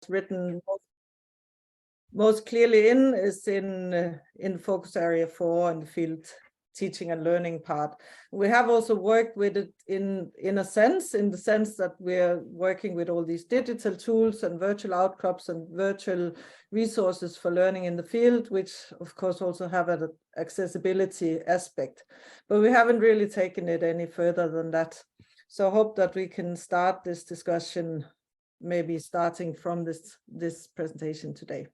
written most clearly in is in focus area 4 in the field teaching and learning part. We have also worked with it in the sense that we're working with all these digital tools and virtual outcrops and virtual resources for learning in the field, which of course also have an accessibility aspect, but we haven't really taken it any further than that. So I hope that we can start this discussion, maybe starting from this presentation today.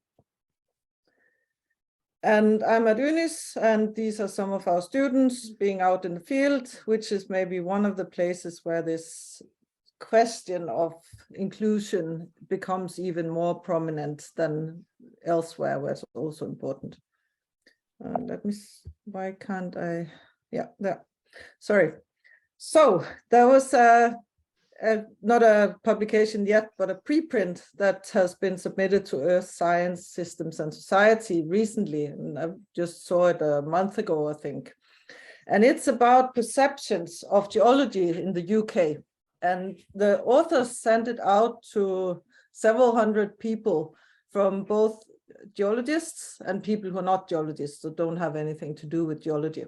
And I'm at UNIS, and these are some of our students being out in the field, which is maybe one of the places where this question of inclusion becomes even more prominent than elsewhere, where it's also important. Why can't I? Yeah, there. Sorry. So there was not a publication yet, but a preprint that has been submitted to Earth Science Systems and Society recently, and I just saw it a month ago, I think. And it's about perceptions of geology in the UK. And the authors sent it out to several hundred people from both geologists and people who are not geologists, so don't have anything to do with geology.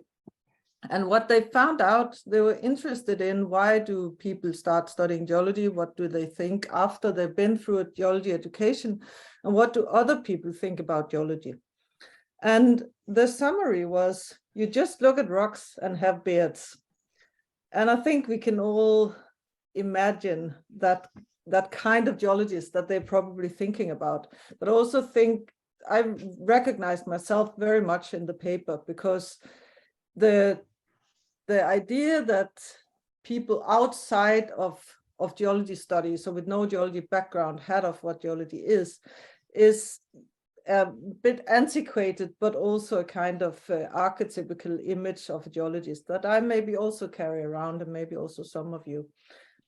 And what they found out, they were interested in, why do people start studying geology? What do they think after they've been through a geology education? And what do other people think about geology? And the summary was, you just look at rocks and have beards. And I think we can all imagine that kind of geologist that they're probably thinking about. But I also think I recognized myself very much in the paper, because the idea that people outside of geology studies, so with no geology background, had of what geology is a bit antiquated, but also a kind of archetypical image of a geologist that I maybe also carry around, and maybe also some of you.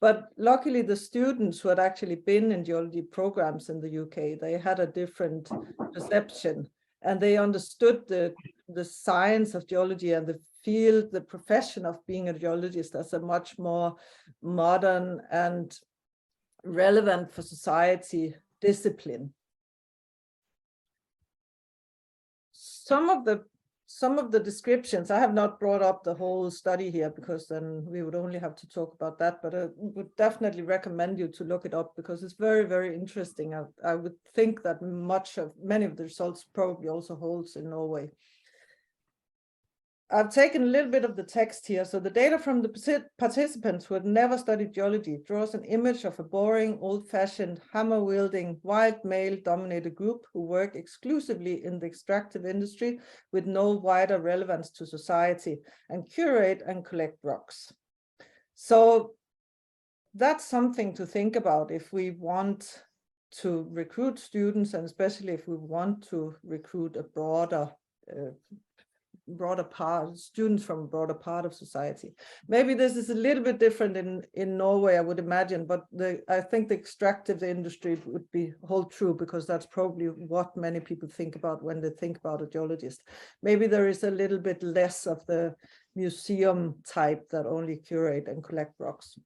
But luckily, the students who had actually been in geology programs in the UK, they had a different perception, and they understood the science of geology and the field, the profession of being a geologist, as a much more modern and relevant for society discipline. Some of the descriptions, I have not brought up the whole study here, because then we would only have to talk about that, but I would definitely recommend you to look it up, because it's very, very interesting. I would think that many of the results probably also holds in Norway. I've taken a little bit of the text here. So the data from the participants who had never studied geology draws an image of a boring, old-fashioned, hammer-wielding, white male-dominated group who work exclusively in the extractive industry with no wider relevance to society, and curate and collect rocks. So that's something to think about if we want to recruit students, and especially if we want to recruit a broader part, students from a broader part of society. Maybe this is a little bit different in Norway, I would imagine, but I think the extractive industry would hold true, because that's probably what many people think about when they think about a geologist. Maybe there is a little bit less of the museum type that only curate and collect rocks.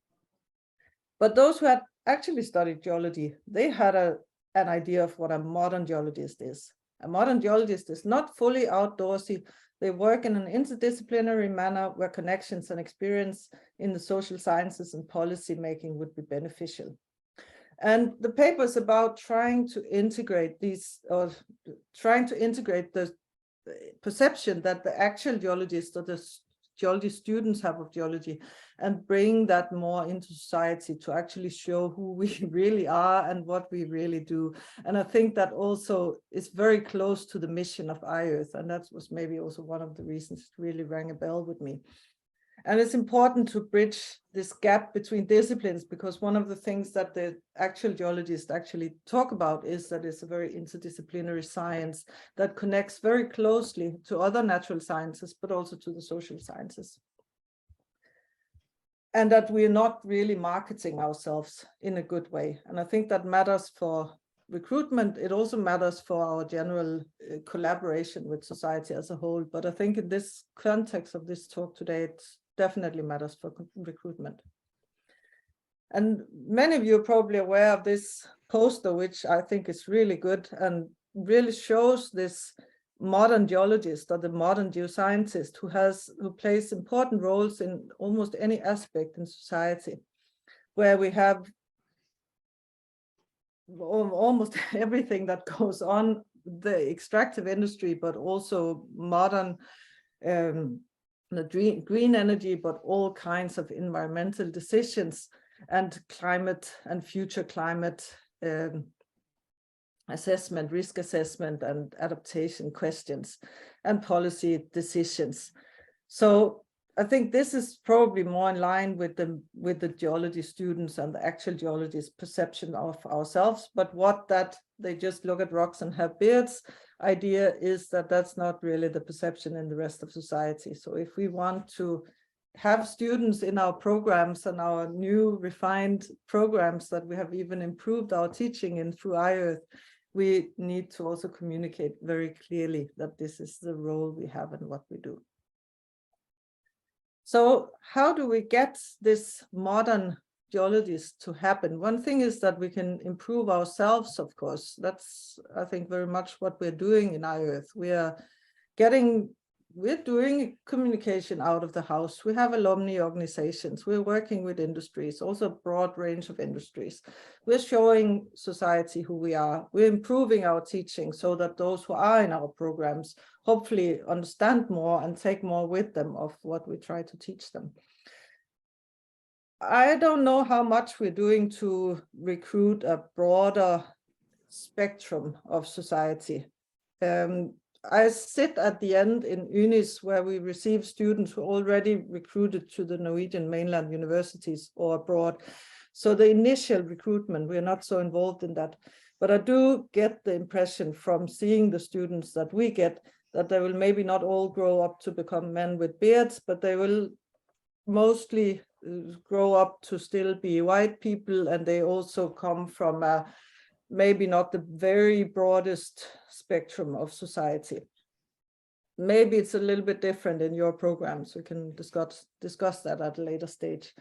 But those who had actually studied geology, they had an idea of what a modern geologist is. A modern geologist is not fully outdoorsy. They work in an interdisciplinary manner where connections and experience in the social sciences and policy making would be beneficial. And the paper is about trying to integrate the perception that the actual geologists or the geology students have of geology, and bring that more into society to actually show who we really are and what we really do. And I think that also is very close to the mission of iEarth, and that was maybe also one of the reasons it really rang a bell with me. And it's important to bridge this gap between disciplines, because one of the things that the actual geologists actually talk about is that it's a very interdisciplinary science that connects very closely to other natural sciences, but also to the social sciences. And that we're not really marketing ourselves in a good way. And I think that matters for recruitment. It also matters for our general collaboration with society as a whole. But I think in this context of this talk today, it definitely matters for recruitment. And many of you are probably aware of this poster, which I think is really good and really shows this modern geologist or the modern geoscientist who plays important roles in almost any aspect in society, where we have almost everything that goes on, the extractive industry, but also modern the green energy, but all kinds of environmental decisions and climate and future climate assessment, risk assessment and adaptation questions and policy decisions. So I think this is probably more in line with the geology students and the actual geologists' perception of ourselves, but what that they just look at rocks and have beards idea is that that's not really the perception in the rest of society. So if we want to have students in our programs and our new refined programs that we have even improved our teaching in through iEarth, we need to also communicate very clearly that this is the role we have and what we do. So how do we get this modern geologist to happen? One thing is that we can improve ourselves, of course. That's, I think, very much what we're doing in iEarth. We're doing communication out of the house. We have alumni organizations. We're working with industries, also a broad range of industries. We're showing society who we are. We're improving our teaching so that those who are in our programs hopefully understand more and take more with them of what we try to teach them. I don't know how much we're doing to recruit a broader spectrum of society. I sit at the end in UNIS, where we receive students who are already recruited to the Norwegian mainland universities or abroad. So the initial recruitment, we're not so involved in that. But I do get the impression from seeing the students that we get that they will maybe not all grow up to become men with beards, but they will mostly grow up to still be white people, and they also come from maybe not the very broadest spectrum of society. Maybe it's a little bit different in your programs. We can discuss that at a later stage.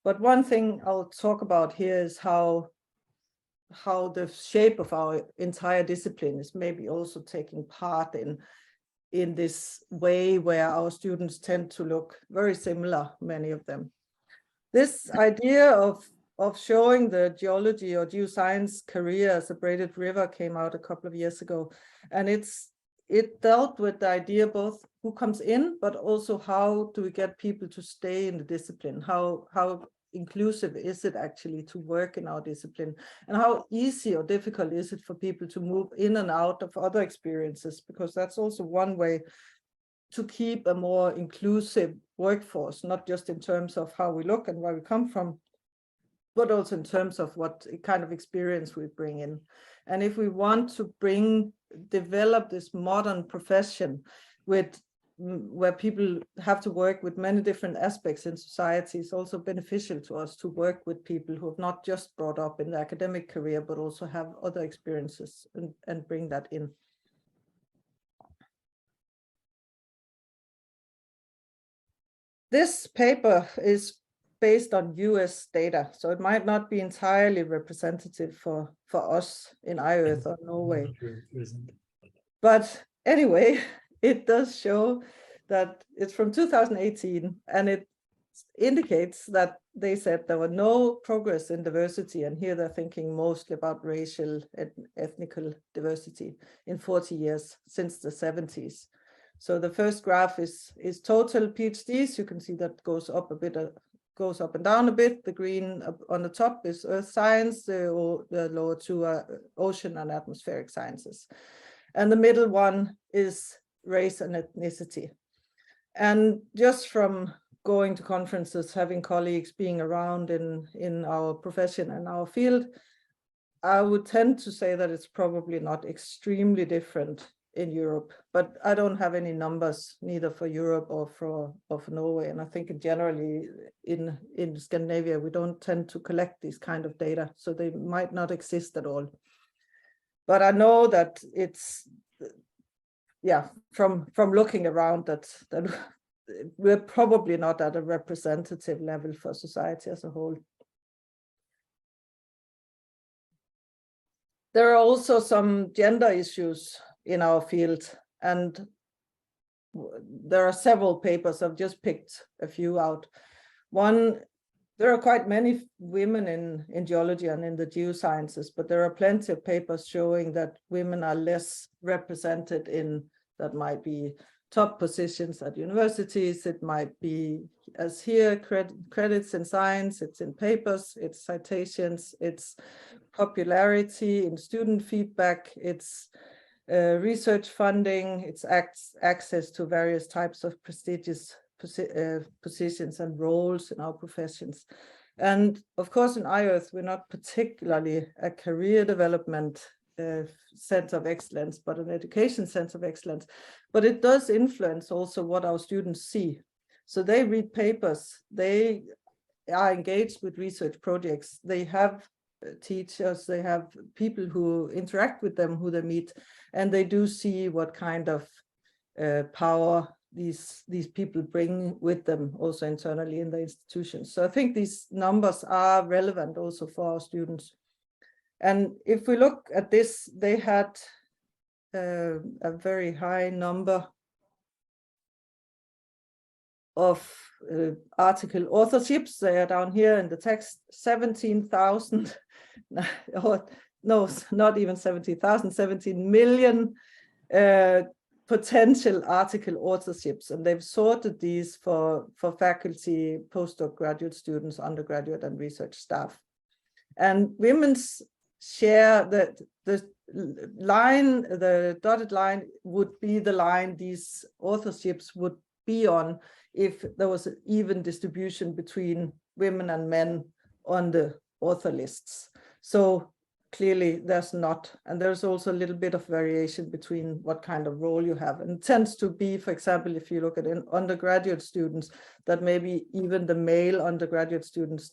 But one thing I'll talk about here is how the shape of our entire discipline is maybe also taking part in this way where our students tend to look very similar, many of them. This idea of showing the geology or geoscience career as a braided river came out a couple of years ago, and it dealt with the idea both who comes in, but also how do we get people to stay in the discipline? How inclusive is it actually to work in our discipline, and how easy or difficult is it for people to move in and out of other experiences, because that's also one way to keep a more inclusive workforce, not just in terms of how we look and where we come from, but also in terms of what kind of experience we bring in. And if we want to develop this modern profession where people have to work with many different aspects in society, it's also beneficial to us to work with people who have not just brought up in the academic career, but also have other experiences and bring that in. This paper is based on US data, so it might not be entirely representative for us in iEarth or Norway. But anyway, it does show that it's from 2018, and it indicates that they said there were no progress in diversity, and here they're thinking mostly about racial and ethnical diversity in 40 years since the 70s. So the first graph is total PhDs. You can see that goes up a bit, goes up and down a bit. The green on the top is earth science, the lower two are ocean and atmospheric sciences. And the middle one is race and ethnicity. And just from going to conferences, having colleagues, being around in our profession and our field, I would tend to say that it's probably not extremely different in Europe, but I don't have any numbers neither for Europe or for Norway. And I think generally in Scandinavia, we don't tend to collect these kind of data, so they might not exist at all. But I know that it's, yeah, from looking around that we're probably not at a representative level for society as a whole. There are also some gender issues in our field, and there are several papers. I've just picked a few out. One, there are quite many women in geology and in the geosciences, but there are plenty of papers showing that women are less represented in, that might be top positions at universities, it might be, as here, credits in science, it's in papers, it's citations, it's popularity in student feedback, it's research funding, it's access to various types of prestigious positions and roles in our professions. And of course, in iEarth, we're not particularly a career development center of excellence, but an education center of excellence. But it does influence also what our students see. So they read papers, they are engaged with research projects, they have teachers, they have people who interact with them, who they meet, and they do see what kind of power these people bring with them also internally in the institutions. So I think these numbers are relevant also for our students. And if we look at this, they had a very high number of article authorships. They are down here in the text, 17,000, or no, not even 17,000, 17 million potential article authorships. And they've sorted these for faculty, postdoc graduate students, undergraduate and research staff. And women's share, the line, the dotted line would be the line these authorships would be on if there was an even distribution between women and men on the author lists. So clearly there's not, and there's also a little bit of variation between what kind of role you have. And it tends to be, for example, if you look at undergraduate students, that maybe even the male undergraduate students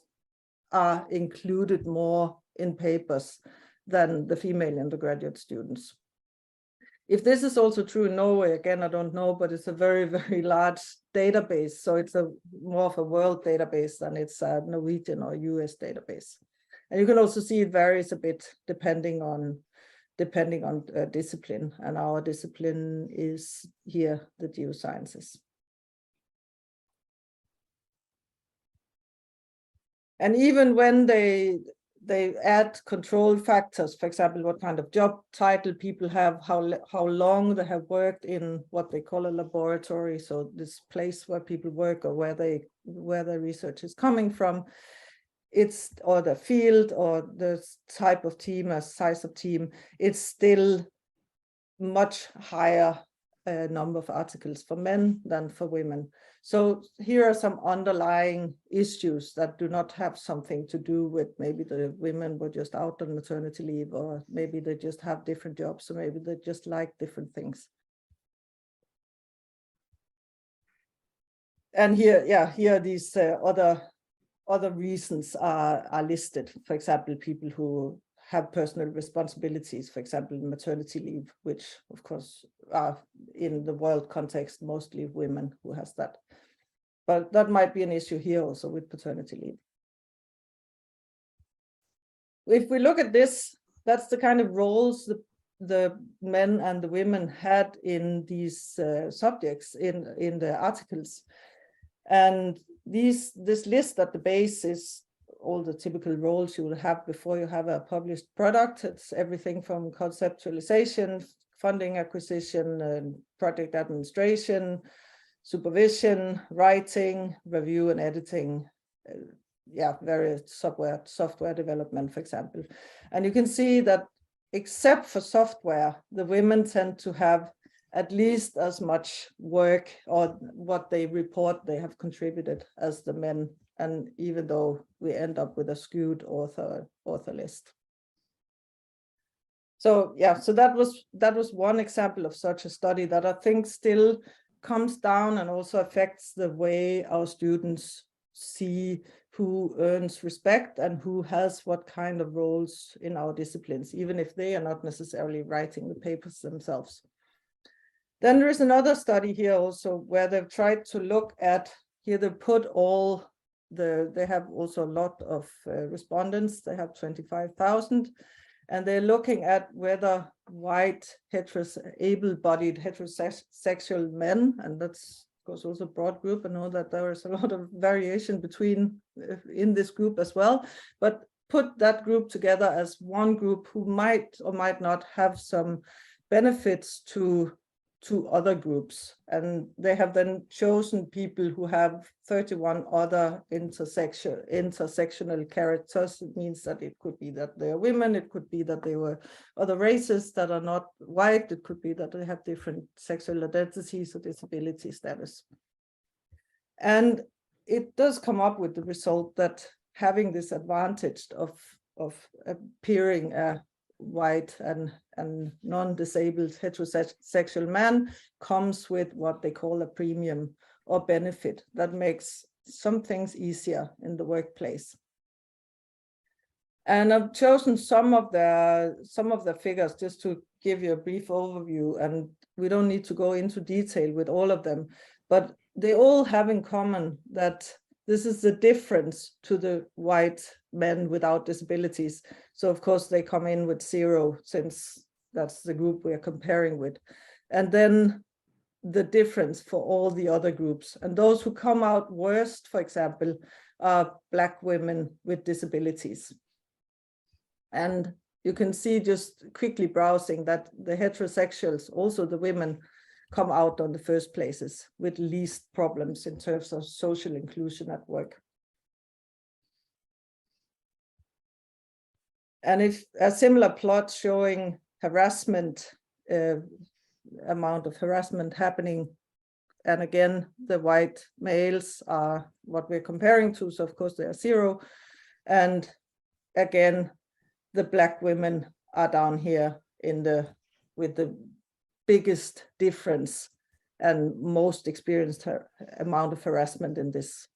are included more in papers than the female undergraduate students. If this is also true in Norway, again, I don't know, but it's a very, very large database. So it's more of a world database than it's a Norwegian or US database. And you can also see it varies a bit depending on discipline. And our discipline is here, the geosciences. And even when they add control factors, for example, what kind of job title people have, how long they have worked in what they call a laboratory, so this place where people work or where their research is coming from, or the field or the type of team or size of team, it's still much higher number of articles for men than for women. So here are some underlying issues that do not have something to do with maybe the women were just out on maternity leave, or maybe they just have different jobs, or maybe they just like different things. And here these other reasons are listed. For example, people who have personal responsibilities, for example, maternity leave, which of course are in the world context mostly women who has that. But that might be an issue here also with paternity leave. If we look at this, that's the kind of roles the men and the women had in these subjects in the articles. And this list at the base is all the typical roles you will have before you have a published product. It's everything from conceptualization, funding acquisition, project administration, supervision, writing, review and editing, various software development, for example. And you can see that except for software, the women tend to have at least as much work or what they report they have contributed as the men. And even though we end up with a skewed author list. So so that was one example of such a study that I think still comes down and also affects the way our students see who earns respect and who has what kind of roles in our disciplines, even if they are not necessarily writing the papers themselves. Then there is another study here also where they've tried to look at, here they put they have also a lot of respondents, they have 25,000, And they're looking at whether white, able-bodied heterosexual men, and that's of course also a broad group. I know that there is a lot of variation between in this group as well, but put that group together as one group who might or might not have some benefits to other groups. And they have then chosen people who have 31 other intersectional characters. It means that it could be that they are women, it could be that they were other races that are not white, it could be that they have different sexual identities or disability status. And it does come up with the result that having this advantage of appearing a white and non-disabled heterosexual man comes with what they call a premium or benefit that makes some things easier in the workplace. And I've chosen some of the figures just to give you a brief overview, and we don't need to go into detail with all of them, but they all have in common that this is the difference to the white men without disabilities. So of course they come in with 0, since that's the group we are comparing with. And then the difference for all the other groups. And those who come out worst, for example, are Black women with disabilities. And you can see just quickly browsing that the heterosexuals, also the women, come out on the first places with least problems in terms of social inclusion at work. And if a similar plot showing harassment, amount of harassment happening, and again, the white males are what we're comparing to, so of course they are 0. And again, the Black women are down here with the biggest difference and most experienced amount of harassment in this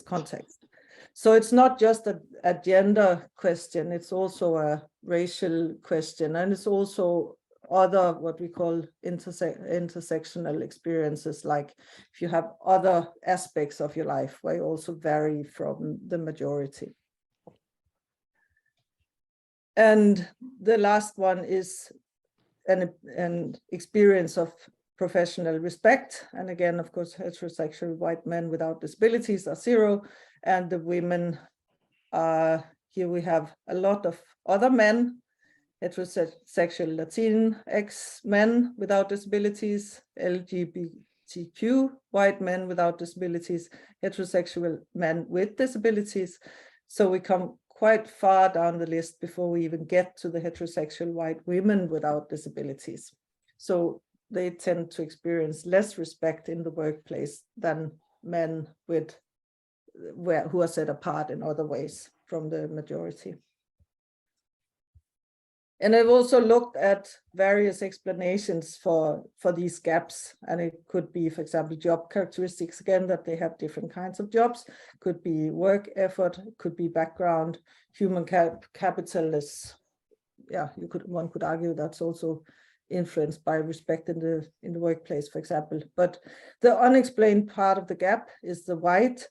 context. So it's not just a gender question, it's also a racial question, and it's also other what we call intersectional experiences, like if you have other aspects of your life where you also vary from the majority. And the last one is an experience of professional respect. And again, of course, heterosexual white men without disabilities are 0. And the women, here we have a lot of other men, heterosexual Latinx men without disabilities, LGBTQ white men without disabilities, heterosexual men with disabilities. So we come quite far down the list before we even get to the heterosexual white women without disabilities. So they tend to experience less respect in the workplace than men who are set apart in other ways from the majority. And I've also looked at various explanations for these gaps. And it could be, for example, job characteristics, again, that they have different kinds of jobs, could be work effort, could be background, human capital is, yeah, one could argue that's also influenced by respect in the workplace, for example. But the unexplained part of the gap is the white.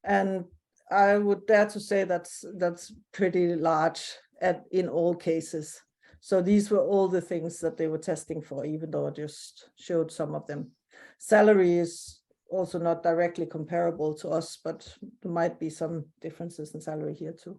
And I would dare to say that's pretty large in all cases. So these were all the things that they were testing for, even though I just showed some of them. Salary is also not directly comparable to us, but there might be some differences in salary here too.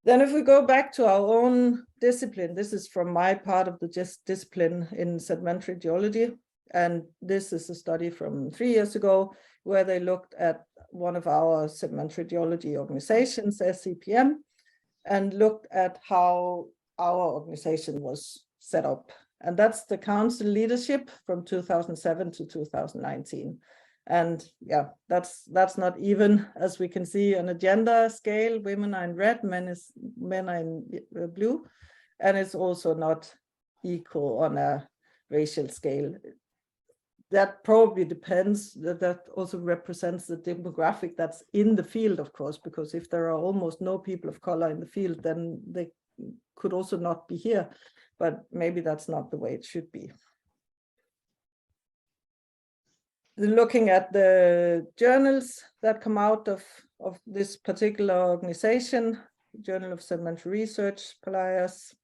Then if we go back to our own discipline, this is from my part of the discipline in sedimentary geology. And this is a study from 3 years ago where they looked at one of our sedimentary geology organizations, SCPM, and looked at how our organization was set up. And that's the council leadership from 2007 to 2019. And yeah, that's not even, as we can see, on a gender scale. Women are in red, men are in blue. And it's also not equal on a racial scale. That probably depends, that also represents the demographic that's in the field, of course, because if there are almost no people of color in the field, then they could also not be here. But maybe that's not the way it should be. looking at the journals that come out of this particular organization, Journal of Sedimentary Research, Polaris,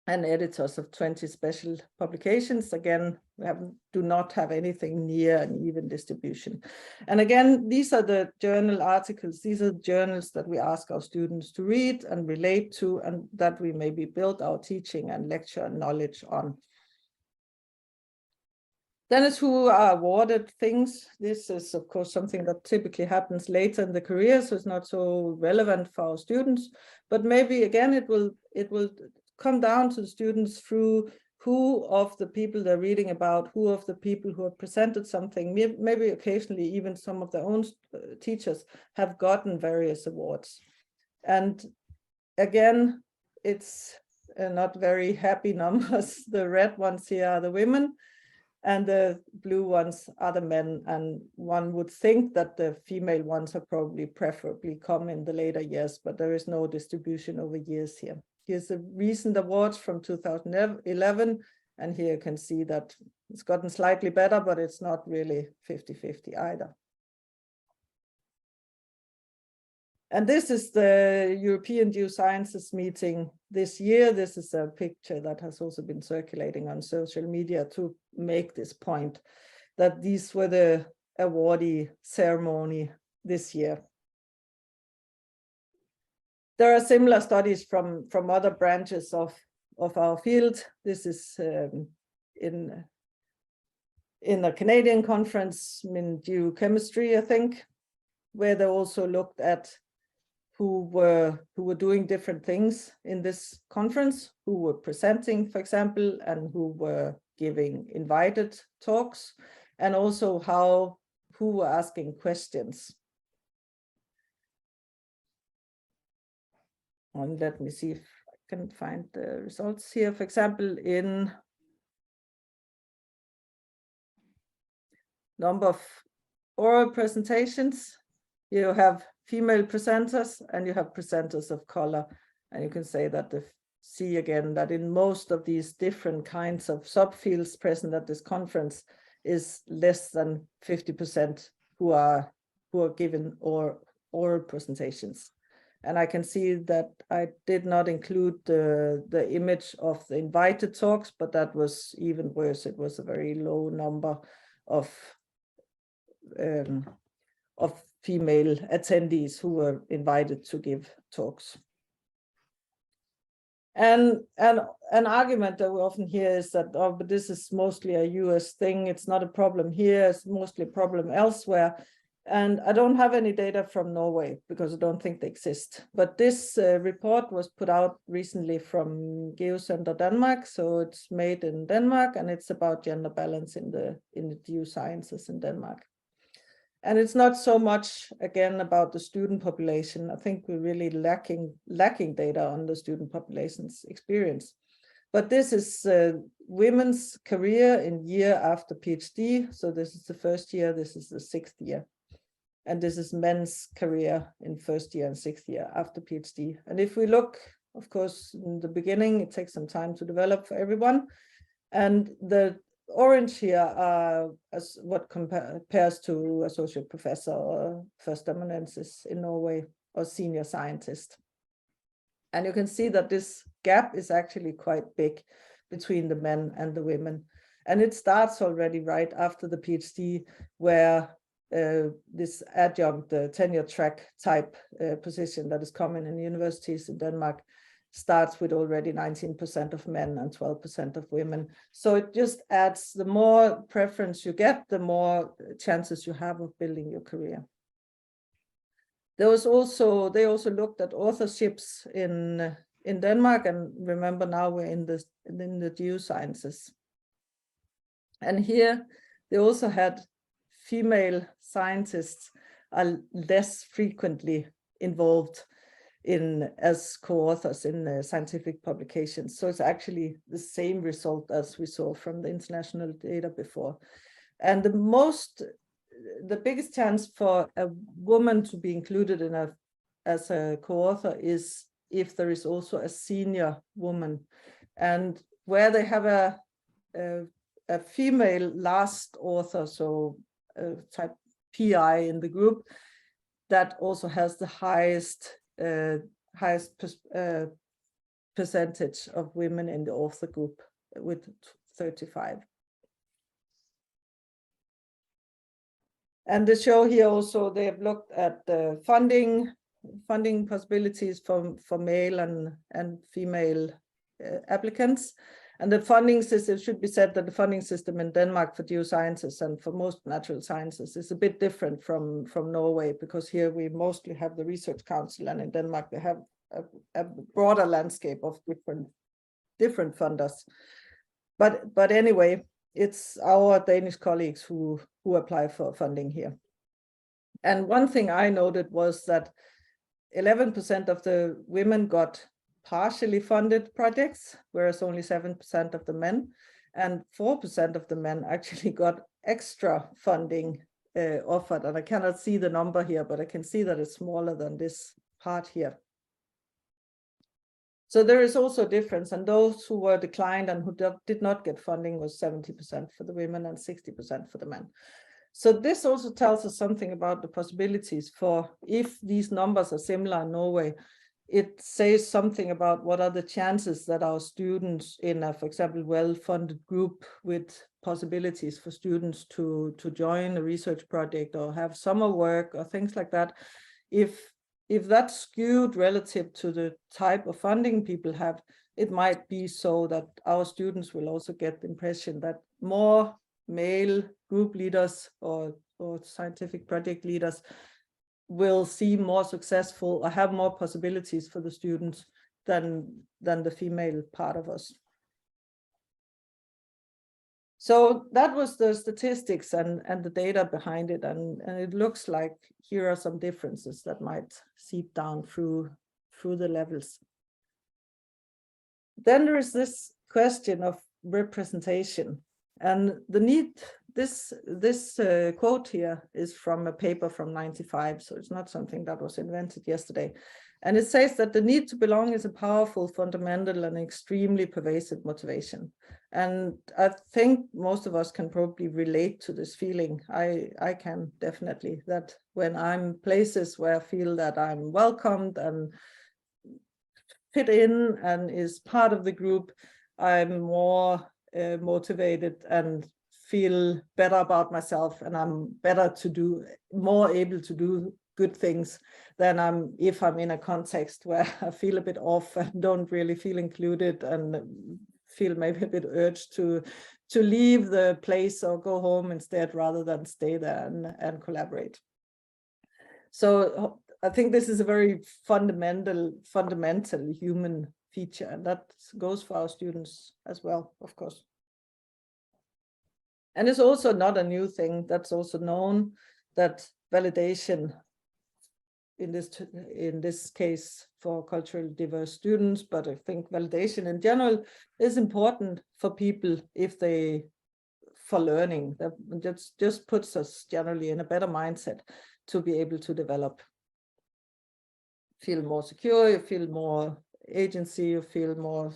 and editors of 20 special publications. Again, we do not have anything near an even distribution. And again, these are the journal articles. These are the journals that we ask our students to read and relate to, and that we maybe build our teaching and lecture knowledge on. Then it's who are awarded things. This is, of course, something that typically happens later in the career, so it's not so relevant for our students. But maybe, again, it will come down to the students through who of the people they're reading about, who of the people who have presented something, maybe occasionally even some of their own teachers have gotten various awards. And again, it's not very happy numbers. The red ones here are the women, and the blue ones are the men. And one would think that the female ones have probably preferably come in the later years, but there is no distribution over years here. Here's the recent awards from 2011, and here you can see that it's gotten slightly better, but it's not really 50-50 either. And this is the European Geosciences meeting this year. This is a picture that has also been circulating on social media to make this point, that these were the awardee ceremony this year. There are similar studies from other branches of our field. This is in a Canadian conference in geochemistry, I think, where they also looked at who were doing different things in this conference, who were presenting, for example, and who were giving invited talks, and also who were asking questions. And let me see if I can find the results here. For example, in number of oral presentations, you have female presenters and you have presenters of color. And you can say that see again that in most of these different kinds of subfields present at this conference is less than 50% who are given oral presentations. And I can see that I did not include the image of the invited talks, but that was even worse. It was a very low number of female attendees who were invited to give talks. And an argument that we often hear is that, oh, but this is mostly a US thing. It's not a problem here. It's mostly a problem elsewhere. And I don't have any data from Norway because I don't think they exist. But this report was put out recently from Geocenter Denmark. So it's made in Denmark, and it's about gender balance in the geosciences in Denmark. And it's not so much, again, about the student population. I think we're really lacking data on the student population's experience. But this is women's career in year after PhD. So this is the first year, this is the 6th year. And this is men's career in first year and 6th year after PhD. And if we look, of course, in the beginning, it takes some time to develop for everyone. And the orange here are as what compares to associate professor or first amanuensis in Norway or senior scientist. And you can see that this gap is actually quite big between the men and the women. And it starts already right after the PhD, where this adjunct, the tenure track type position that is common in universities in Denmark starts with already 19% of men and 12% of women. So it just adds, the more preference you get, the more chances you have of building your career. They also looked at authorships in Denmark, and remember now we're in the geosciences. And here they also had female scientists are less frequently involved as co-authors in scientific publications. So it's actually the same result as we saw from the international data before. And the biggest chance for a woman to be included as a co-author is if there is also a senior woman. And where they have a female last author, so type PI in the group, that also has the highest percentage of women in the author group with 35. And they show here also they have looked at the funding possibilities for male and female applicants. And the funding system, it should be said that the funding system in Denmark for geosciences and for most natural sciences is a bit different from Norway, because here we mostly have the Research Council, and in Denmark they have a broader landscape of different funders. But anyway, it's our Danish colleagues who apply for funding here. And one thing I noted was that 11% of the women got partially funded projects, whereas only 7% of the men, and 4% of the men actually got extra funding offered. And I cannot see the number here, but I can see that it's smaller than this part here. So there is also a difference, and those who were declined and who did not get funding was 70% for the women and 60% for the men. So this also tells us something about the possibilities for, if these numbers are similar in Norway, it says something about what are the chances that our students in a, for example, well-funded group with possibilities for students to join a research project or have summer work or things like that, if that's skewed relative to the type of funding people have, it might be so that our students will also get the impression that more male group leaders or scientific project leaders will seem more successful or have more possibilities for the students than the female part of us. So that was the statistics and the data behind it, and it looks like here are some differences that might seep down through the levels. Then there is this question of representation, and the need. This quote here is from a paper from '95, so it's not something that was invented yesterday. And it says that the need to belong is a powerful, fundamental, and extremely pervasive motivation. And I think most of us can probably relate to this feeling. I can definitely, that when I'm places where I feel that I'm welcomed and fit in and is part of the group, I'm more motivated and feel better about myself, and I'm more able to do good things than if I'm in a context where I feel a bit off and don't really feel included and feel maybe a bit urged to leave the place or go home instead rather than stay there and collaborate. So I think this is a very fundamental human feature, and that goes for our students as well, of course. And it's also not a new thing. That's also known that validation, in this case for culturally diverse students, but I think validation in general is important for people for learning. That just puts us generally in a better mindset to be able to develop. Feel more secure, you feel more agency, you feel more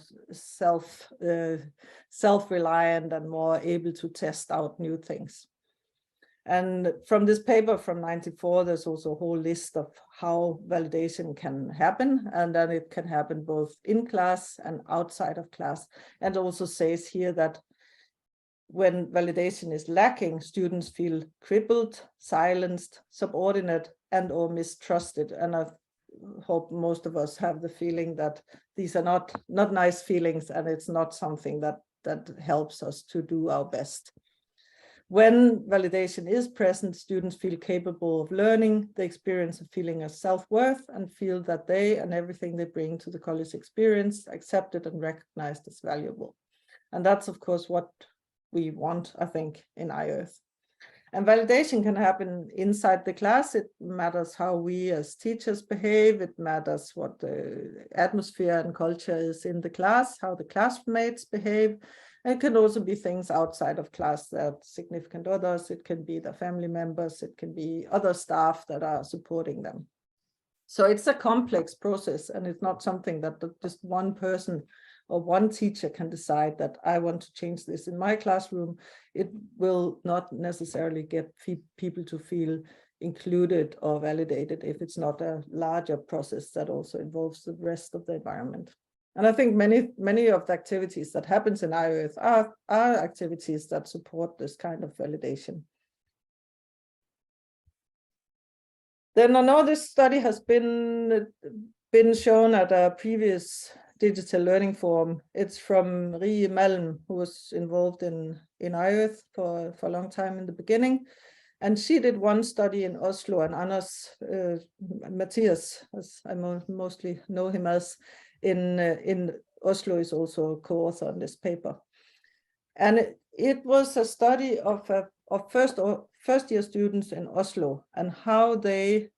self-reliant and more able to test out new things. And from this paper from '94, there's also a whole list of how validation can happen, and then it can happen both in class and outside of class. And also says here that when validation is lacking, students feel crippled, silenced, subordinate, and or mistrusted. And I hope most of us have the feeling that these are not nice feelings, and it's not something that helps us to do our best. When validation is present, students feel capable of learning, they experience a feeling of self-worth and feel that they and everything they bring to the college experience accepted and recognized as valuable. And that's, of course, what we want, I think, in iEarth. And validation can happen inside the class. It matters how we as teachers behave. It matters what the atmosphere and culture is in the class, how the classmates behave. It can also be things outside of class, that significant others. It can be the family members. It can be other staff that are supporting them. So it's a complex process, and it's not something that just one person or one teacher can decide that I want to change this in my classroom. It will not necessarily get people to feel included or validated if it's not a larger process that also involves the rest of the environment. And I think many of the activities that happens in iEarth are activities that support this kind of validation. Then I know this study has been shown at a previous digital learning forum. It's from Maria Jensen, who was involved in iEarth for a long time in the beginning. And she did one study in Oslo, and Anders Matthias, as I mostly know him as, in Oslo, is also a co-author on this paper. And it was a study of first-year students in Oslo and how they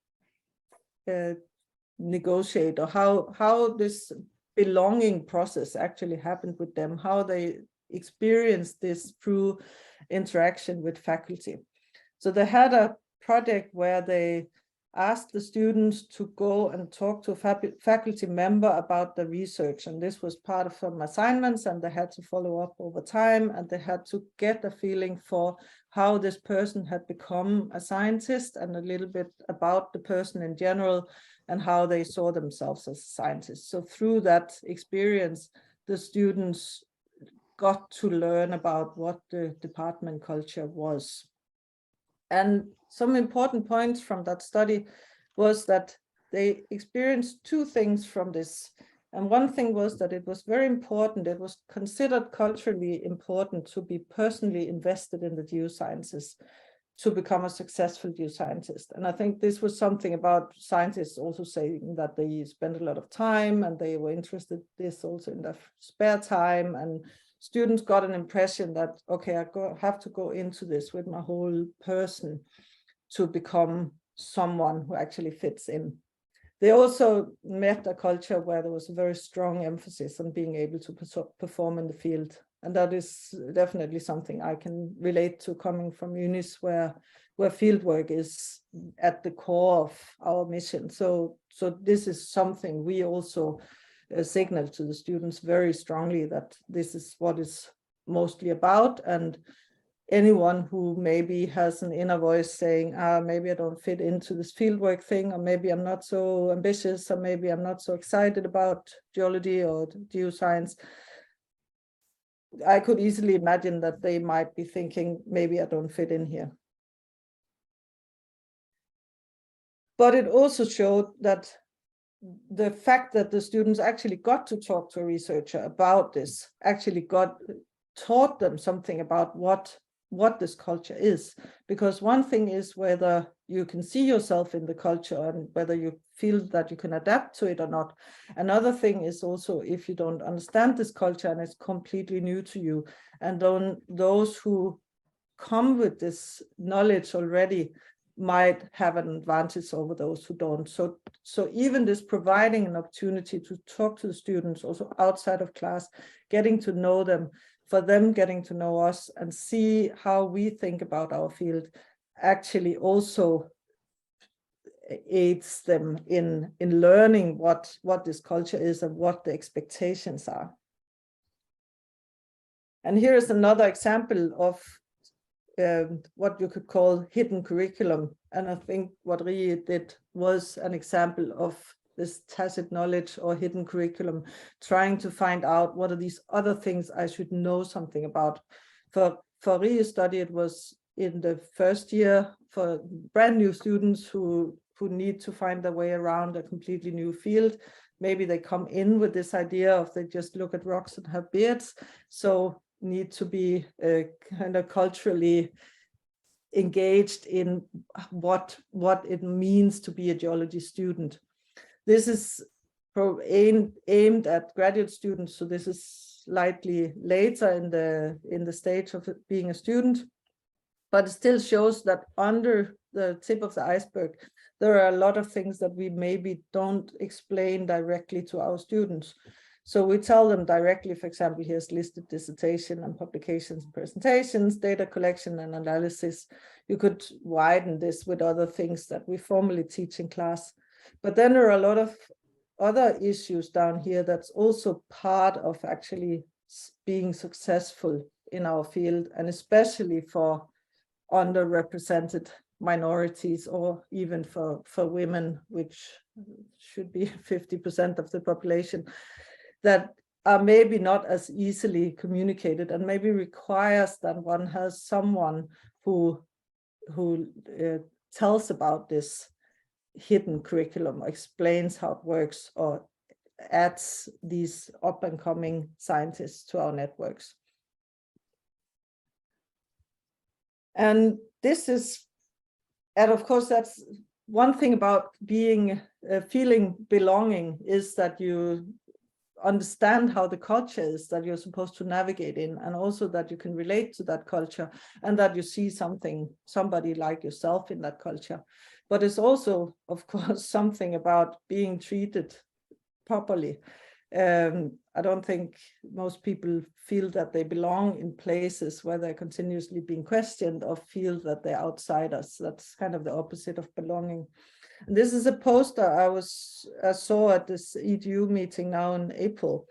negotiate, or how this belonging process actually happened with them, how they experienced this through interaction with faculty. So they had a project where they asked the students to go and talk to a faculty member about the research. And this was part of some assignments, and they had to follow up over time, and they had to get a feeling for how this person had become a scientist and a little bit about the person in general and how they saw themselves as scientists. So through that experience, the students got to learn about what the department culture was. And some important points from that study was that they experienced two things from this. And one thing was that it was very important, it was considered culturally important to be personally invested in the geosciences to become a successful geoscientist. And I think this was something about scientists also saying that they spent a lot of time and they were interested in this also in their spare time, and students got an impression that, okay, I have to go into this with my whole person to become someone who actually fits in. They also met a culture where there was a very strong emphasis on being able to perform in the field. And that is definitely something I can relate to, coming from UNIS, where fieldwork is at the core of our mission. So this is something we also signal to the students very strongly, that this is what it's mostly about. And anyone who maybe has an inner voice saying, maybe I don't fit into this fieldwork thing, or maybe I'm not so ambitious, or maybe I'm not so excited about geology or geoscience, I could easily imagine that they might be thinking, maybe I don't fit in here. But it also showed that the fact that the students actually got to talk to a researcher about this actually taught them something about what this culture is. Because one thing is whether you can see yourself in the culture and whether you feel that you can adapt to it or not. Another thing is also if you don't understand this culture and it's completely new to you, and those who come with this knowledge already might have an advantage over those who don't. So even this providing an opportunity to talk to the students also outside of class, getting to know them, for them getting to know us and see how we think about our field, actually also aids them in learning what this culture is and what the expectations are. And here is another example of what you could call hidden curriculum. And I think what Rie did was an example of this tacit knowledge or hidden curriculum, trying to find out what are these other things I should know something about. For Rie's study, it was in the first year for brand new students who need to find their way around a completely new field. Maybe they come in with this idea of they just look at rocks and have beards. So need to be kind of culturally engaged in what it means to be a geology student. This is aimed at graduate students, so this is slightly later in the stage of being a student, but it still shows that under the tip of the iceberg, there are a lot of things that we maybe don't explain directly to our students. So we tell them directly, for example, here's listed dissertation and publications and presentations, data collection and analysis. You could widen this with other things that we formally teach in class. But then there are a lot of other issues down here that's also part of actually being successful in our field, and especially for underrepresented minorities, or even for women, which should be 50% of the population, that are maybe not as easily communicated, and maybe requires that one has someone who tells about this hidden curriculum, explains how it works, or adds these up and coming scientists to our networks. And this is, and of course, that's one thing about being, feeling belonging, is that you understand how the culture is that you're supposed to navigate in, and also that you can relate to that culture, and that you see somebody like yourself in that culture. But it's also, of course, something about being treated properly. I don't think most people feel that they belong in places where they're continuously being questioned, or feel that they're outsiders. That's kind of the opposite of belonging. And this is a poster I saw at this EDU meeting now in April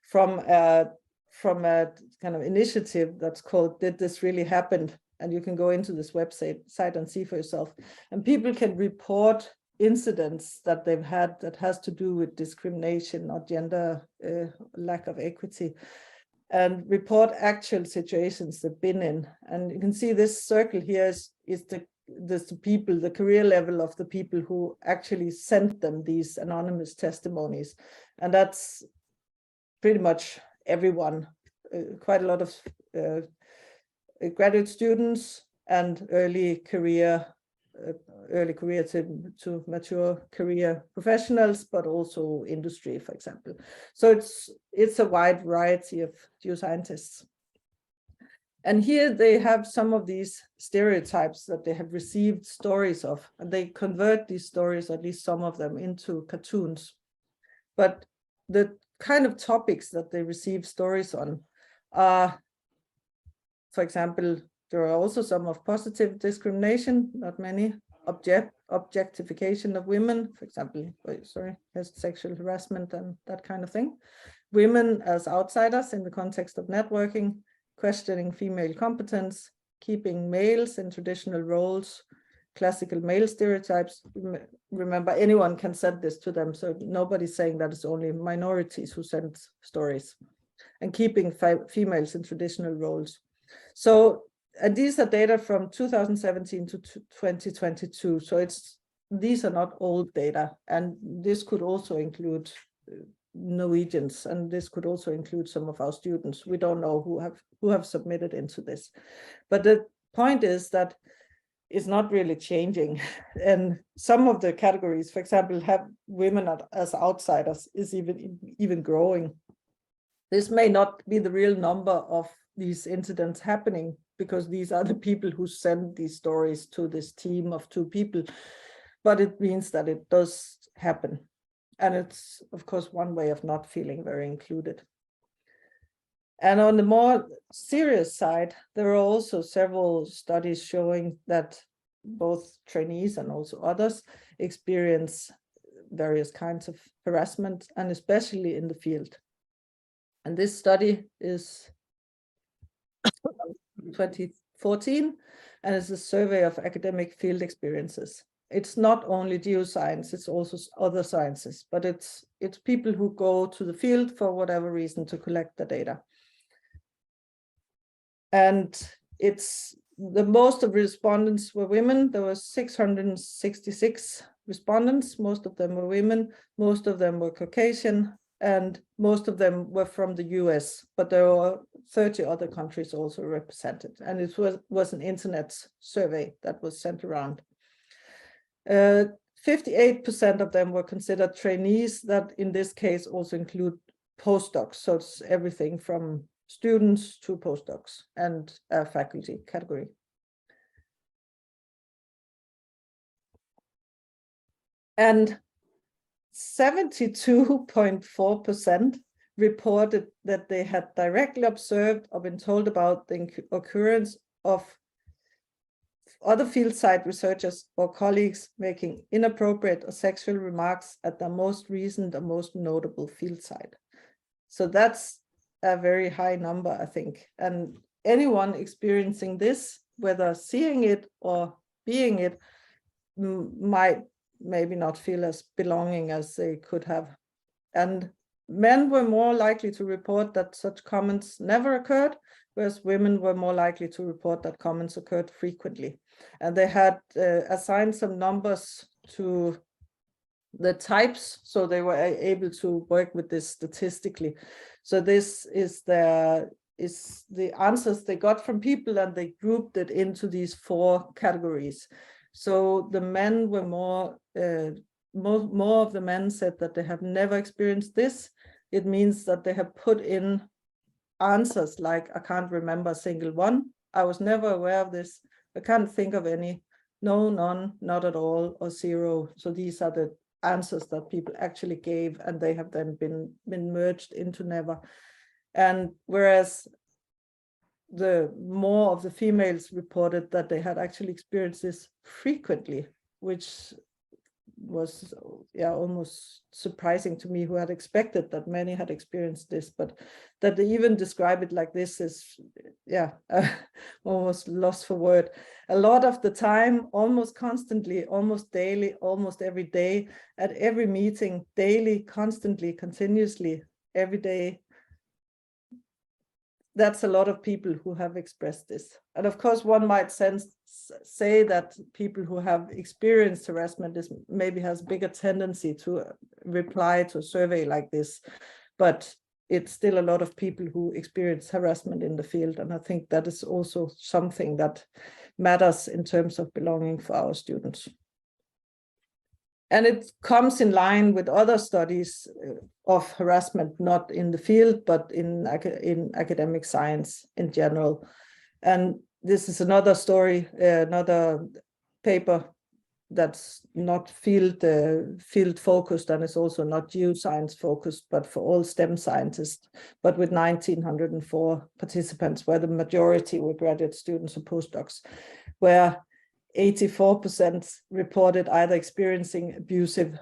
from a kind of initiative that's called "Did This Really Happen?" And you can go into this website and see for yourself. And people can report incidents that they've had that has to do with discrimination or gender, lack of equity, and report actual situations they've been in. And you can see this circle here is the people, the career level of the people who actually sent them these anonymous testimonies. And that's pretty much everyone, quite a lot of graduate students and early career to mature career professionals, but also industry, for example. So it's a wide variety of geoscientists. And here they have some of these stereotypes that they have received stories of, and they convert these stories, at least some of them, into cartoons. But the kind of topics that they receive stories on are, for example, there are also some of positive discrimination, not many, objectification of women, for example, sexual harassment and that kind of thing. Women as outsiders in the context of networking, questioning female competence, keeping males in traditional roles, classical male stereotypes. Remember, anyone can send this to them, so nobody's saying that it's only minorities who send stories, and keeping females in traditional roles. So, and these are data from 2017 to 2022. So these are not old data, and this could also include Norwegians, and this could also include some of our students. We don't know who have submitted into this, but the point is that it's not really changing. And some of the categories, for example, have women as outsiders, is even growing. This may not be the real number of these incidents happening, because these are the people who send these stories to this team of 2 people, but it means that it does happen. And it's, of course, one way of not feeling very included. And on the more serious side, there are also several studies showing that both trainees and also others experience various kinds of harassment, and especially in the field. And this study is 2014, and it's a survey of academic field experiences. It's not only geoscience, it's also other sciences, but it's people who go to the field for whatever reason to collect the data. And it's the most of respondents were women. There were 666 respondents. Most of them were women. Most of them were Caucasian, and most of them were from the US, but there were 30 other countries also represented. And it was an internet survey that was sent around. 58% of them were considered trainees. That in this case also include postdocs. So it's everything from students to postdocs and a faculty category. And 72.4% reported that they had directly observed or been told about the occurrence of other field site researchers or colleagues making inappropriate or sexual remarks at the most recent or most notable field site. So that's a very high number, I think. And anyone experiencing this, whether seeing it or being it, might maybe not feel as belonging as they could have. And men were more likely to report that such comments never occurred, whereas women were more likely to report that comments occurred frequently. And they had assigned some numbers to the types, so they were able to work with this statistically. So this is the answers they got from people, and they grouped it into these 4 categories. So the men were more of the men said that they have never experienced this. It means that they have put in answers like, I can't remember a single one, I was never aware of this, I can't think of any, no, none, not at all, or 0. So these are the answers that people actually gave, and they have then been merged into never. And whereas the more of the females reported that they had actually experienced this frequently, which was almost surprising to me, who had expected that many had experienced this, but that they even describe it like this is almost lost for word. A lot of the time, almost constantly, almost daily, almost every day, at every meeting, daily, constantly, continuously, every day. That's a lot of people who have expressed this. And of course, one might say that people who have experienced harassment maybe has a bigger tendency to reply to a survey like this, but it's still a lot of people who experience harassment in the field. And I think that is also something that matters in terms of belonging for our students. And it comes in line with other studies of harassment, not in the field, but in academic science in general. And this is another story, another paper that's not field focused, and is also not geoscience focused, but for all STEM scientists, but with 1,904 participants, where the majority were graduate students or postdocs, where 84% reported either experiencing abusive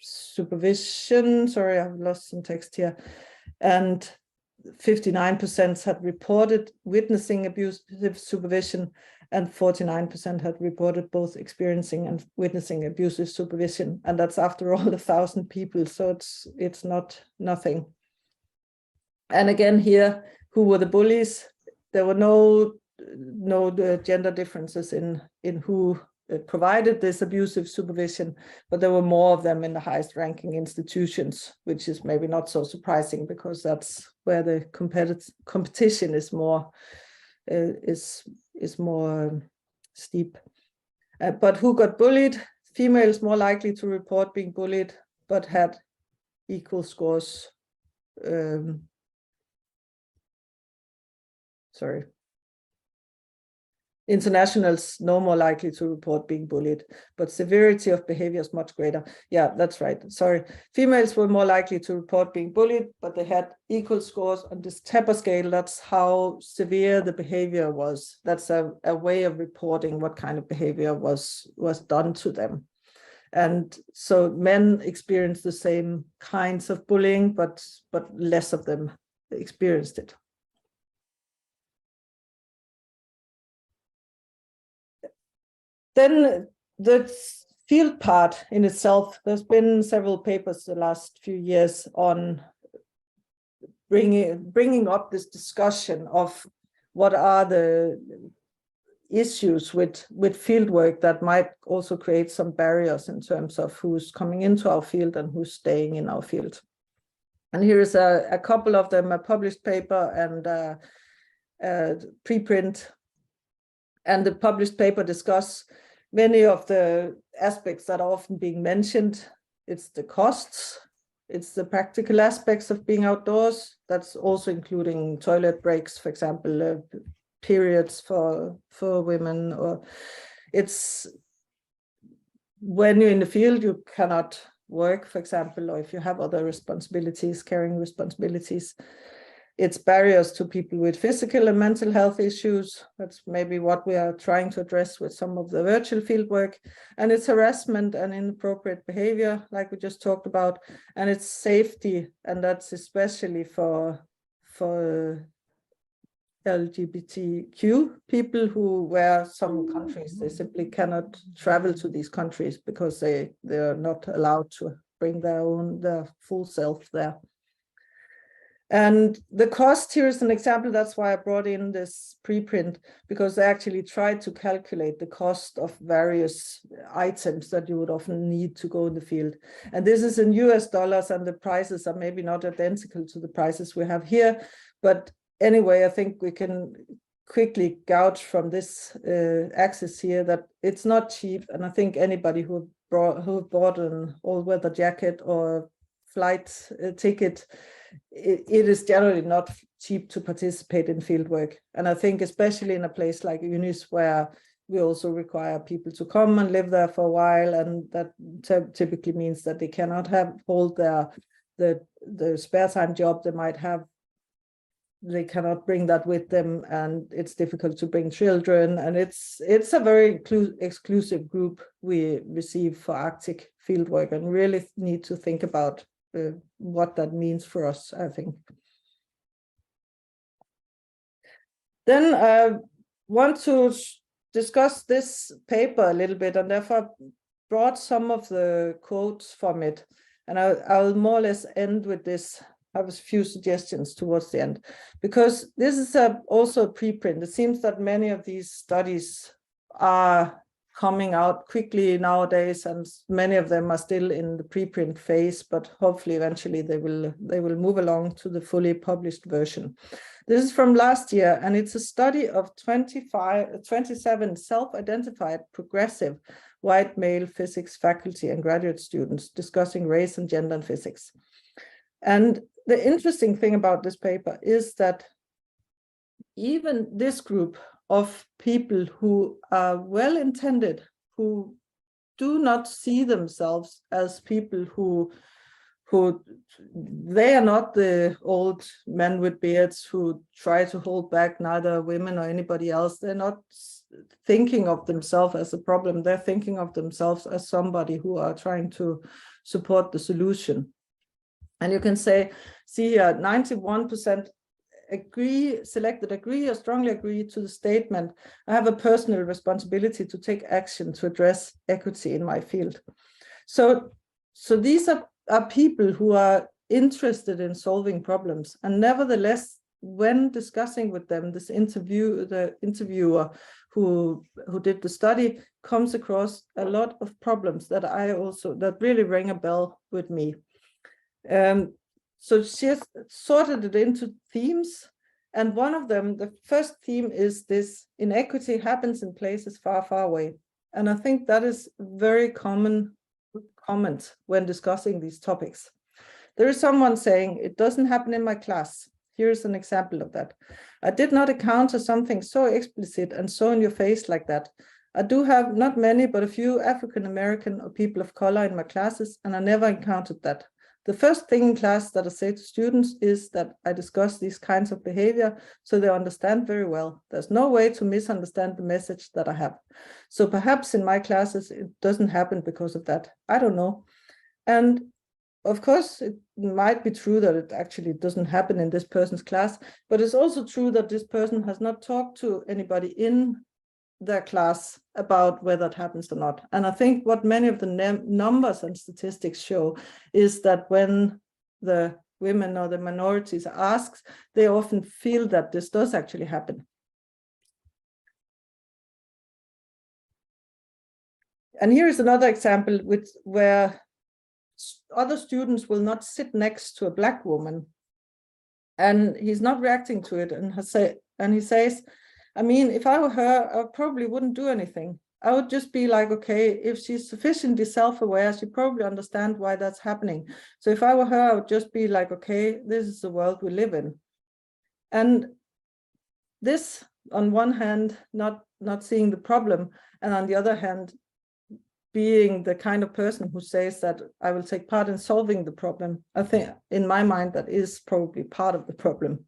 supervision, sorry, I've lost some text here, and 59% had reported witnessing abusive supervision, and 49% had reported both experiencing and witnessing abusive supervision. And that's after all 1,000 people, so it's not nothing. And again here, who were the bullies? There were no gender differences in who provided this abusive supervision, but there were more of them in the highest ranking institutions, which is maybe not so surprising, because that's where the competition is more steep. But who got bullied? Females more likely to report being bullied, but had equal scores. Internationals no more likely to report being bullied, but severity of behavior is much greater. Yeah, that's right. Sorry. Females were more likely to report being bullied, but they had equal scores on this TEPA scale. That's how severe the behavior was. That's a way of reporting what kind of behavior was done to them. And so men experienced the same kinds of bullying, but less of them experienced it. Then the field part in itself, there's been several papers the last few years on bringing up this discussion of what are the issues with fieldwork that might also create some barriers in terms of who's coming into our field and who's staying in our field. And here is a couple of them, a published paper and a preprint. And the published paper discuss many of the aspects that are often being mentioned. It's the costs, it's the practical aspects of being outdoors. That's also including toilet breaks, for example, periods for women, or it's when you're in the field, you cannot work, for example, or if you have other responsibilities, caring responsibilities. It's barriers to people with physical and mental health issues. That's maybe what we are trying to address with some of the virtual fieldwork. And it's harassment and inappropriate behavior, like we just talked about. And it's safety, and that's especially for LGBTQ people where some countries, they simply cannot travel to these countries because they're not allowed to bring their full self there. And the cost here is an example. That's why I brought in this preprint, because they actually tried to calculate the cost of various items that you would often need to go in the field. And this is in US dollars, and the prices are maybe not identical to the prices we have here. But anyway, I think we can quickly gouge from this axis here that it's not cheap. And I think anybody who bought an all-weather jacket or flight ticket, it is generally not cheap to participate in fieldwork. And I think especially in a place like UNIS, where we also require people to come and live there for a while, and that typically means that they cannot hold the spare time job they might have. They cannot bring that with them, and it's difficult to bring children. And it's a very exclusive group we receive for Arctic fieldwork, and really need to think about what that means for us, I think. Then I want to discuss this paper a little bit, and therefore brought some of the quotes from it. And I'll more or less end with this. I have a few suggestions towards the end, because this is also a preprint. It seems that many of these studies are coming out quickly nowadays, and many of them are still in the preprint phase, but hopefully eventually they will move along to the fully published version. This is from last year, and it's a study of 27 self-identified progressive white male physics faculty and graduate students discussing race and gender in physics. And the interesting thing about this paper is that even this group of people who are well-intended, who do not see themselves as people who they are not the old men with beards who try to hold back neither women or anybody else. They're not thinking of themselves as a problem. They're thinking of themselves as somebody who are trying to support the solution. And you can see here, 91% agree or strongly agree to the statement, I have a personal responsibility to take action to address equity in my field. So these are people who are interested in solving problems, and nevertheless, when discussing with them, the interviewer who did the study comes across a lot of problems that really ring a bell with me. So she has sorted it into themes, and one of them, the first theme, is this: inequity happens in places far, far away. And I think that is a very common comment when discussing these topics. There is someone saying, it doesn't happen in my class. Here's an example of that. I did not encounter something so explicit and so in your face like that. I do have not many, but a few African American or people of color in my classes, and I never encountered that. The first thing in class that I say to students is that I discuss these kinds of behavior so they understand very well. There's no way to misunderstand the message that I have. So perhaps in my classes, it doesn't happen because of that. I don't know. And of course, it might be true that it actually doesn't happen in this person's class, but it's also true that this person has not talked to anybody in their class about whether it happens or not. And I think what many of the numbers and statistics show is that when the women or the minorities are asked, they often feel that this does actually happen. And here is another example where other students will not sit next to a Black woman, and he's not reacting to it, and he says, I mean, if I were her, I probably wouldn't do anything. I would just be like, okay, if she's sufficiently self-aware, she probably understands why that's happening. So if I were her, I would just be like, okay, this is the world we live in. And this, on one hand, not seeing the problem, and on the other hand, being the kind of person who says that I will take part in solving the problem. I think, in my mind, that is probably part of the problem.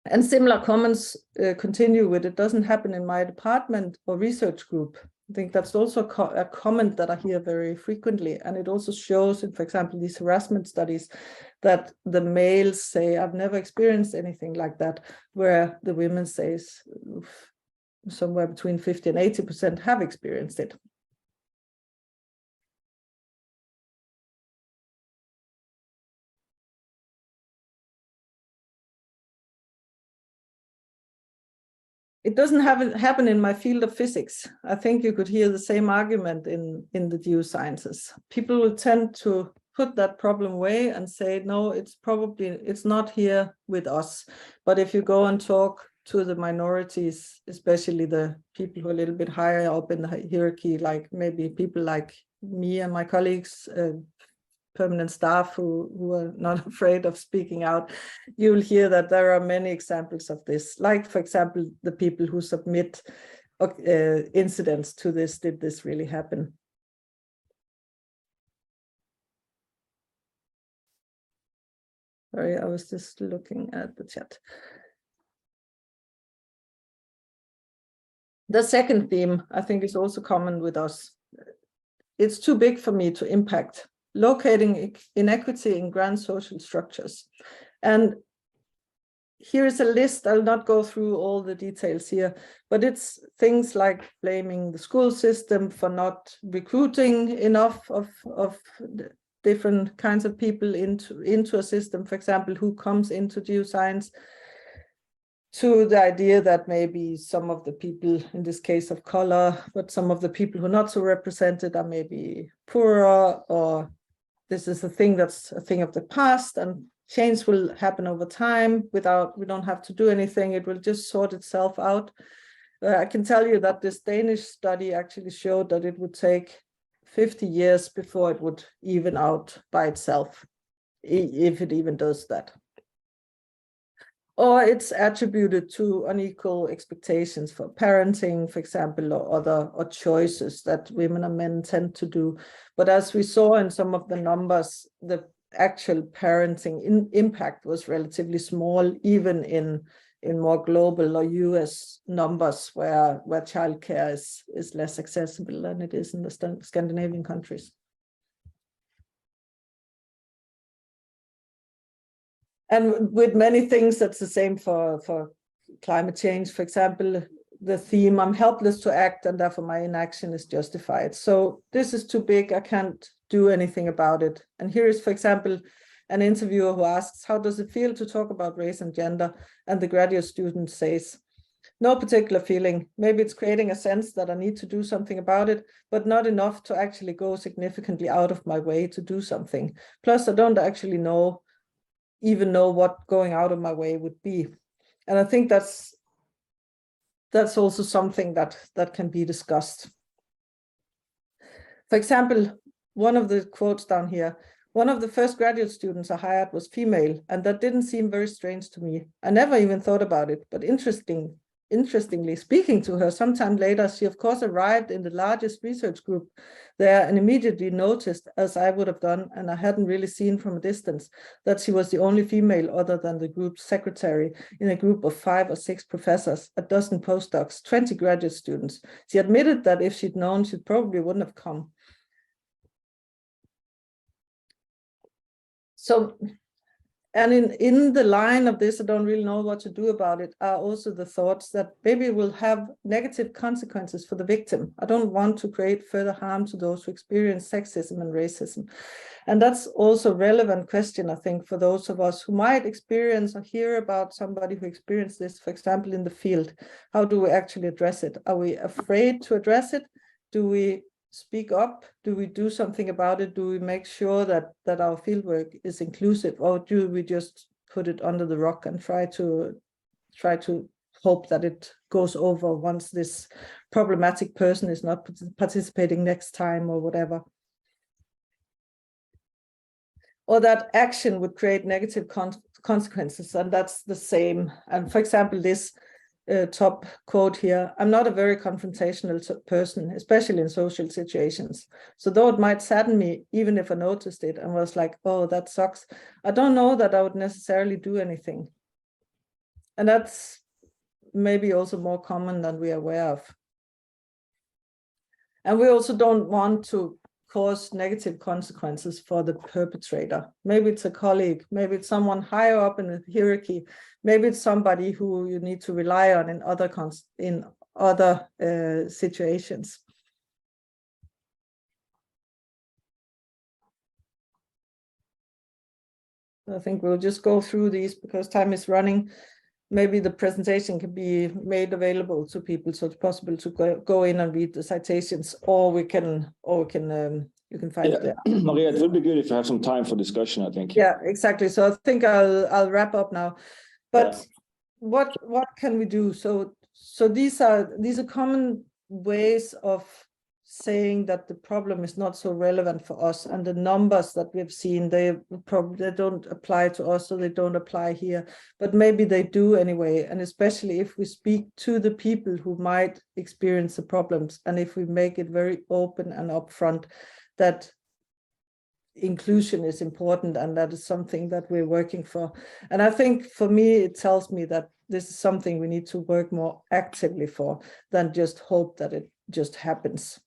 And similar comments continue with, it doesn't happen in my department or research group. I think that's also a comment that I hear very frequently. And it also shows in, for example, these harassment studies that the males say, I've never experienced anything like that, where the women say somewhere between 50 and 80% have experienced it. It doesn't happen in my field of physics. I think you could hear the same argument in the geosciences. People will tend to put that problem away and say, no, it's not here with us. But if you go and talk to the minorities, especially the people who are a little bit higher up in the hierarchy, like maybe people like me and my colleagues, permanent staff who are not afraid of speaking out, you will hear that there are many examples of this. Like, for example, the people who submit incidents to this, did this really happen? Sorry, I was just looking at the chat. The second theme, I think, is also common with us. It's too big for me to impact. Locating inequity in grand social structures. And here is a list. I'll not go through all the details here, but it's things like blaming the school system for not recruiting enough of different kinds of people into a system, for example, who comes into geoscience, to the idea that maybe some of the people, in this case of color, but some of the people who are not so represented are maybe poorer, or this is a thing that's a thing of the past, and change will happen over time we don't have to do anything. It will just sort itself out. I can tell you that this Danish study actually showed that it would take 50 years before it would even out by itself, if it even does that. Or it's attributed to unequal expectations for parenting, for example, or choices that women and men tend to do. But as we saw in some of the numbers, the actual parenting impact was relatively small, even in more global or US numbers where childcare is less accessible than it is in the Scandinavian countries. And with many things, that's the same for climate change. For example, the theme, I'm helpless to act and therefore my inaction is justified. So this is too big, I can't do anything about it. And here is, for example, an interviewer who asks, how does it feel to talk about race and gender? And the graduate student says, no particular feeling. Maybe it's creating a sense that I need to do something about it, but not enough to actually go significantly out of my way to do something. Plus, I don't actually even know what going out of my way would be. And I think that's also something that can be discussed. For example, one of the quotes down here, one of the first graduate students I hired was female, and that didn't seem very strange to me. I never even thought about it, but interestingly, speaking to her sometime later, she of course arrived in the largest research group there and immediately noticed, as I would have done, and I hadn't really seen from a distance, that she was the only female other than the group's secretary in a group of 5 or 6 professors, a dozen postdocs, 20 graduate students. She admitted that if she'd known, she probably wouldn't have come. So, and in the line of this, I don't really know what to do about it, are also the thoughts that maybe it will have negative consequences for the victim. I don't want to create further harm to those who experience sexism and racism. And that's also a relevant question, I think, for those of us who might experience or hear about somebody who experienced this, for example, in the field. How do we actually address it? Are we afraid to address it? Do we speak up? Do we do something about it? Do we make sure that our fieldwork is inclusive, or do we just put it under the rock and try to hope that it goes over once this problematic person is not participating next time or whatever? Or that action would create negative consequences, and that's the same. And for example, this top quote here, I'm not a very confrontational person, especially in social situations. So though it might sadden me, even if I noticed it and was like, oh, that sucks, I don't know that I would necessarily do anything. And that's maybe also more common than we are aware of. And we also don't want to cause negative consequences for the perpetrator. Maybe it's a colleague, maybe it's someone higher up in the hierarchy, maybe it's somebody who you need to rely on in other situations. I think we'll just go through these because time is running. Maybe the presentation can be made available to people, so it's possible to go in and read the citations, or you can find it there. Maria, it would be good if you have some time for discussion, I think. Yeah, exactly. So I think I'll wrap up now. But what can we do? So these are common ways of saying that the problem is not so relevant for us, and the numbers that we've seen, they don't apply to us, so they don't apply here, but maybe they do anyway. And especially if we speak to the people who might experience the problems, and if we make it very open and upfront that inclusion is important, and that is something that we're working for. And I think for me, it tells me that this is something we need to work more actively for than just hope that it just happens.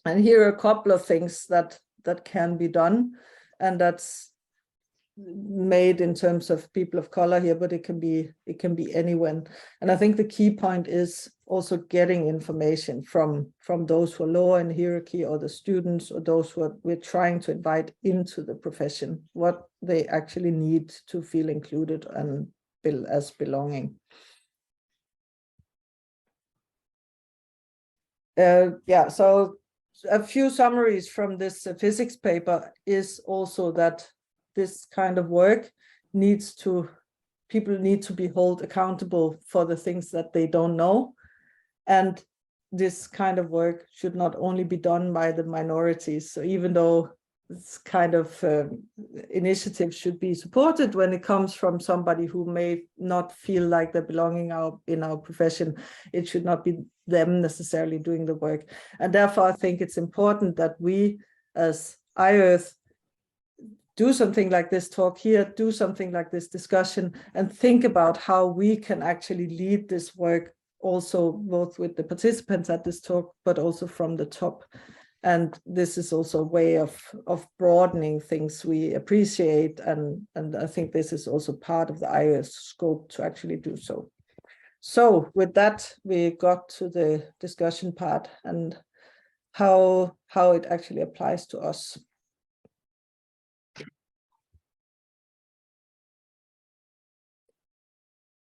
And here are a couple of things that can be done, and that's made in terms of people of color here, but it can be anyone. And I think the key point is also getting information from those who are lower in hierarchy, or the students, or those who we're trying to invite into the profession, what they actually need to feel included and feel as belonging. So a few summaries from this physics paper is also that this kind of work people need to be held accountable for the things that they don't know. And this kind of work should not only be done by the minorities. So even though this kind of initiative should be supported when it comes from somebody who may not feel like they're belonging in our profession, it should not be them necessarily doing the work. And therefore, I think it's important that we, as iEarth, do something like this talk here, do something like this discussion, and think about how we can actually lead this work also, both with the participants at this talk, but also from the top. And this is also a way of broadening things we appreciate. And I think this is also part of the iEarth scope to actually do so. So with that, we got to the discussion part and how it actually applies to us.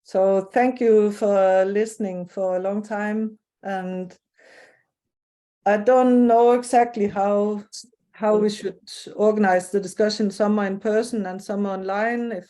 So thank you for listening for a long time. And I don't know exactly how we should organize the discussion, some are in person and some online. If